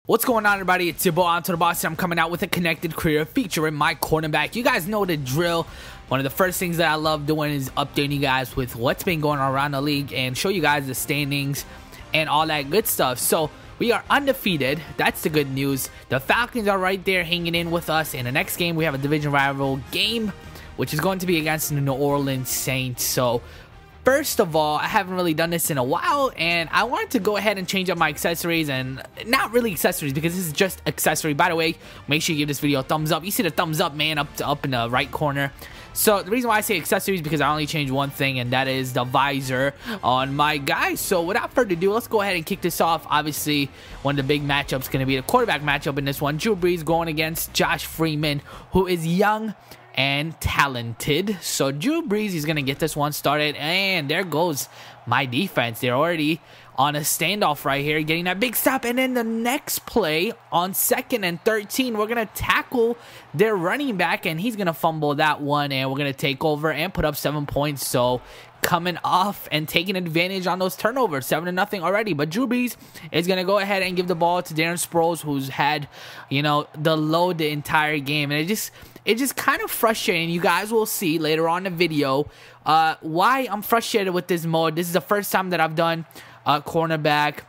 What's going on, everybody? It's your boy AntoDaBoss, and I'm coming out with a connected career featuring my cornerback. You guys know the drill. One of the first things that I love doing is updating you guys with what's been going on around the league and show you guys the standings and all that good stuff. So we are undefeated. That's the good news. The Falcons are right there hanging in with us. In the next game, we have a division rival game, which is going to be against the New Orleans Saints. So first of all, I haven't really done this in a while, and I wanted to go ahead and change up my accessories, and not really accessories because this is just accessory. By the way, make sure you give this video a thumbs up. You see the thumbs up, man, up in the right corner. So the reason why I say accessories is because I only changed one thing, and that is the visor on my guy. So without further ado, let's go ahead and kick this off. Obviously, one of the big matchups is going to be the quarterback matchup in this one. Drew Brees going against Josh Freeman, who is young and talented. So Drew Brees is going to get this one started, and there goes my defense. They're already on a standoff right here, getting that big stop, and then the next play on 2nd and 13, we're going to tackle their running back, and he's going to fumble that one, and we're going to take over and put up 7 points. So coming off and taking advantage on those turnovers, 7-0 already. But Drew Brees is going to go ahead and give the ball to Darren Sproles, who's had, you know, the load the entire game, and it's just kind of frustrating. You guys will see later on in the video why I'm frustrated with this mode. This is the first time that I've done cornerback,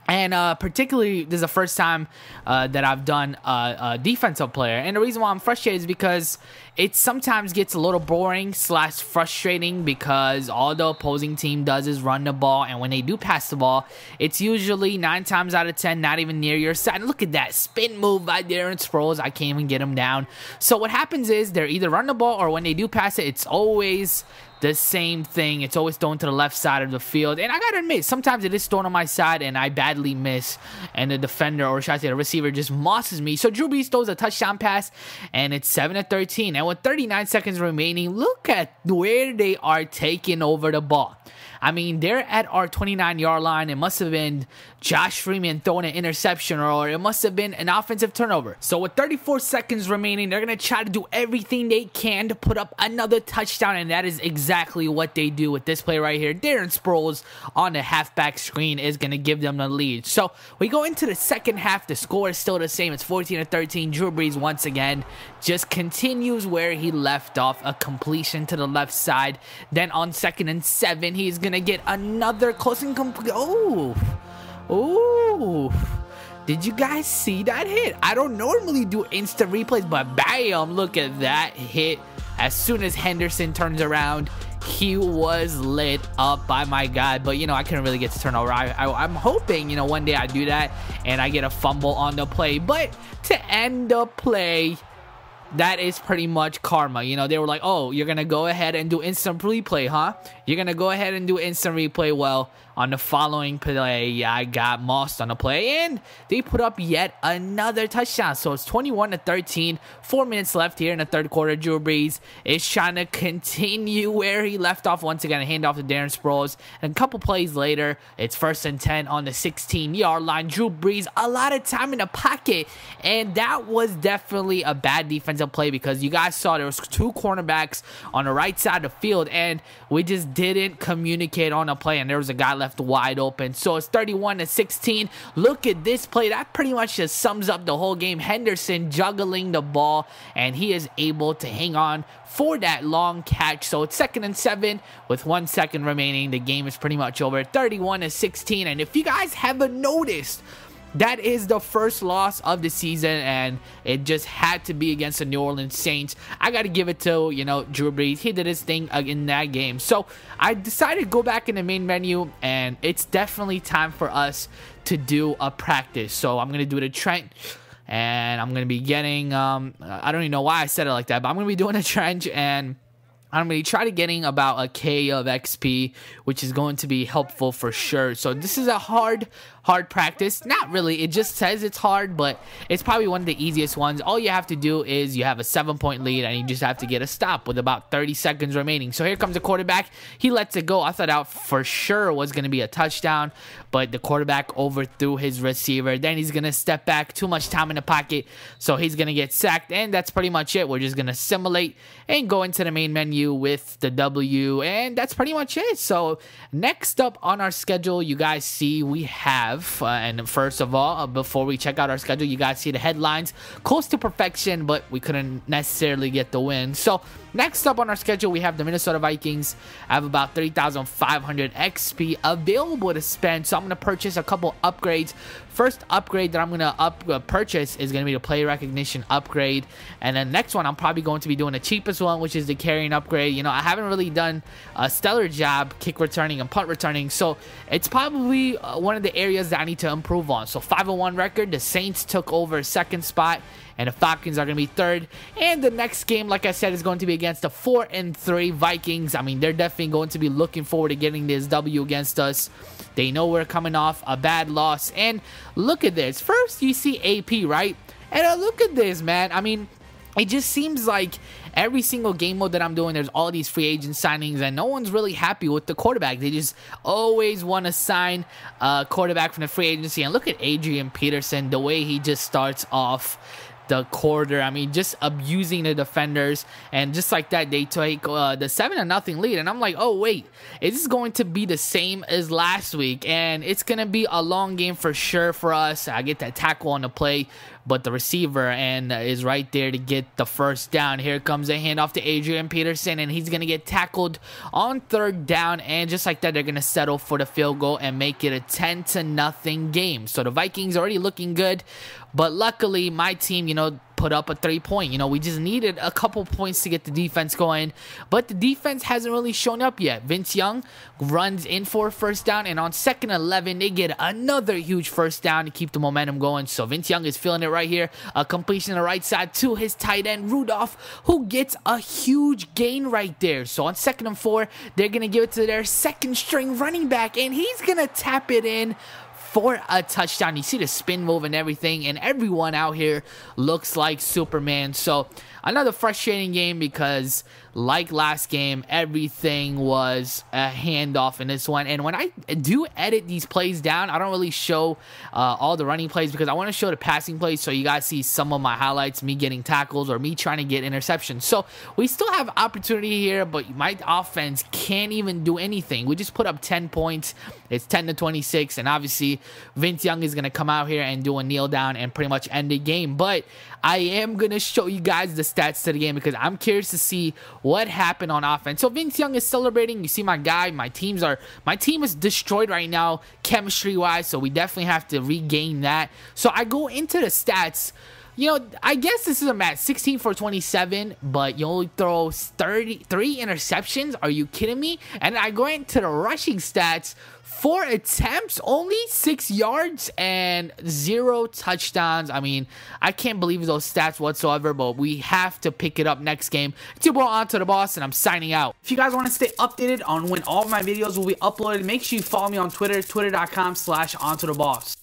and particularly this is the first time that I've done a defensive player. And the reason why I'm frustrated is because it sometimes gets a little boring / frustrating, because all the opposing team does is run the ball, and when they do pass the ball, it's usually 9 times out of 10 not even near your side. And look at that spin move by Darren Sproles. I can't even get him down. So what happens is they're either run the ball, or when they do pass it, it's always the same thing. It's always thrown to the left side of the field. And I gotta admit, sometimes it is thrown on my side and I badly miss, and the defender, or should I say the receiver, just mosses me. So Drew Brees throws a touchdown pass, and it's 7-13. And with 39 seconds remaining, look at where they are taking over the ball. I mean, they're at our 29-yard line. It must have been Josh Freeman throwing an interception, or it must have been an offensive turnover. So with 34 seconds remaining, they're going to try to do everything they can to put up another touchdown, and that is exactly what they do with this play right here. Darren Sproles on the halfback screen is going to give them the lead. So we go into the second half. The score is still the same. It's 14-13. Drew Brees once again just continues where he left off, a completion to the left side. Then on 2nd and 7, he's going to get another close and complete. Oh, did you guys see that hit? I don't normally do instant replays, but bam, look at that hit. As soon as Henderson turns around, he was lit up by my guy. But, you know, I couldn't really get to turn over. I'm hoping, you know, one day I do that and I get a fumble on the play. But to end the play, that is pretty much karma. You know, they were like, oh, you're going to go ahead and do instant replay, huh? You're going to go ahead and do instant replay. Well, on the following play, yeah, I got mossed on the play, and they put up yet another touchdown. So it's 21-13. 4 minutes left here in the third quarter. Drew Brees is trying to continue where he left off. Once again, a handoff to Darren Sproles. And a couple plays later, it's 1st and 10 on the 16-yard line. Drew Brees, a lot of time in the pocket, and that was definitely a bad defensive play, because you guys saw there was 2 cornerbacks on the right side of the field, and we just didn't communicate on the play, and there was a guy left wide open. So it's 31-16. Look at this play. That pretty much just sums up the whole game. Henderson juggling the ball, and he is able to hang on for that long catch. So it's 2nd and 7 with 1 second remaining. The game is pretty much over. 31-16. And if you guys haven't noticed, that is the first loss of the season, and it just had to be against the New Orleans Saints. I got to give it to, you know, Drew Brees. He did his thing in that game. So I decided to go back in the main menu, and it's definitely time for us to do a practice. So I'm going to do the trench, and I'm going to be getting, I don't even know why I said it like that, but I'm going to be doing a trench, and I'm going to try to getting about a K of XP, which is going to be helpful for sure. So this is a hard practice. Not really. It just says it's hard, but it's probably one of the easiest ones. All you have to do is you have a 7-point lead, and you just have to get a stop with about 30 seconds remaining. So here comes the quarterback. He lets it go. I thought that for sure was going to be a touchdown, but the quarterback overthrew his receiver. Then he's going to step back. Too much time in the pocket, so he's going to get sacked, and that's pretty much it. We're just going to simulate and go into the main menu you with the W, and that's pretty much it. So next up on our schedule, you guys see we have, and first of all, before we check out our schedule, you guys see the headlines, close to perfection, but we couldn't necessarily get the win. So next up on our schedule, we have the Minnesota Vikings. I have about 3,500 XP available to spend, so I'm going to purchase a couple upgrades. First upgrade that I'm going to purchase is going to be the play recognition upgrade, and then next one I'm probably going to be doing the cheapest one, which is the carrying upgrade. You know, I haven't really done a stellar job kick returning and punt returning, so it's probably one of the areas that I need to improve on. So 5-1 record, the Saints took over second spot, and the Falcons are going to be third. And the next game, like I said, is going to be against the 4-3 Vikings. I mean, they're definitely going to be looking forward to getting this W against us. They know we're coming off a bad loss. And look at this. First, you see AP, right? And look at this, man. I mean, it just seems like every single game mode that I'm doing, there's all these free agent signings, and no one's really happy with the quarterback. They just always want to sign a quarterback from the free agency. And look at Adrian Peterson, the way he just starts off the quarter. I mean, just abusing the defenders, and just like that, they take the 7-0 lead. And I'm like, oh wait, is this going to be the same as last week? And it's gonna be a long game for sure for us. I get that tackle on the play, but the receiver is right there to get the first down. Here comes a handoff to Adrian Peterson, and he's gonna get tackled on third down. And just like that, they're gonna settle for the field goal and make it a 10-0 game. So the Vikings already looking good, but luckily my team, you know, put up a 3-point. You know, we just needed a couple points to get the defense going, but the defense hasn't really shown up yet. Vince Young runs in for a first down, and on 2nd and 11, they get another huge first down to keep the momentum going. So Vince Young is feeling it right here. A completion on the right side to his tight end, Rudolph, who gets a huge gain right there. So on 2nd and 4, they're going to give it to their second string running back, and he's going to tap it in for a touchdown. You see the spin move and everything, and everyone out here looks like Superman. So another frustrating game because, like last game, everything was a handoff in this one. And when I do edit these plays down, I don't really show all the running plays because I want to show the passing plays, so you guys see some of my highlights, me getting tackles or me trying to get interceptions. So we still have opportunity here, but my offense can't even do anything. We just put up 10 points. It's 10-26, and obviously Vince Young is going to come out here and do a kneel down and pretty much end the game. But I am going to show you guys the stats to the game because I'm curious to see what happened on offense. So Vince Young is celebrating. You see my guy, my team is destroyed right now chemistry wise, so we definitely have to regain that. So I go into the stats. You know, I guess this is a match 16 for 27, but you only throw 33 interceptions. Are you kidding me? And I go into the rushing stats. 4 attempts, only 6 yards, and 0 touchdowns. I mean, I can't believe those stats whatsoever, but we have to pick it up next game. It's your boy AntoDaBoss, and I'm signing out. If you guys want to stay updated on when all of my videos will be uploaded, make sure you follow me on Twitter, twitter.com/AntoDaBoss.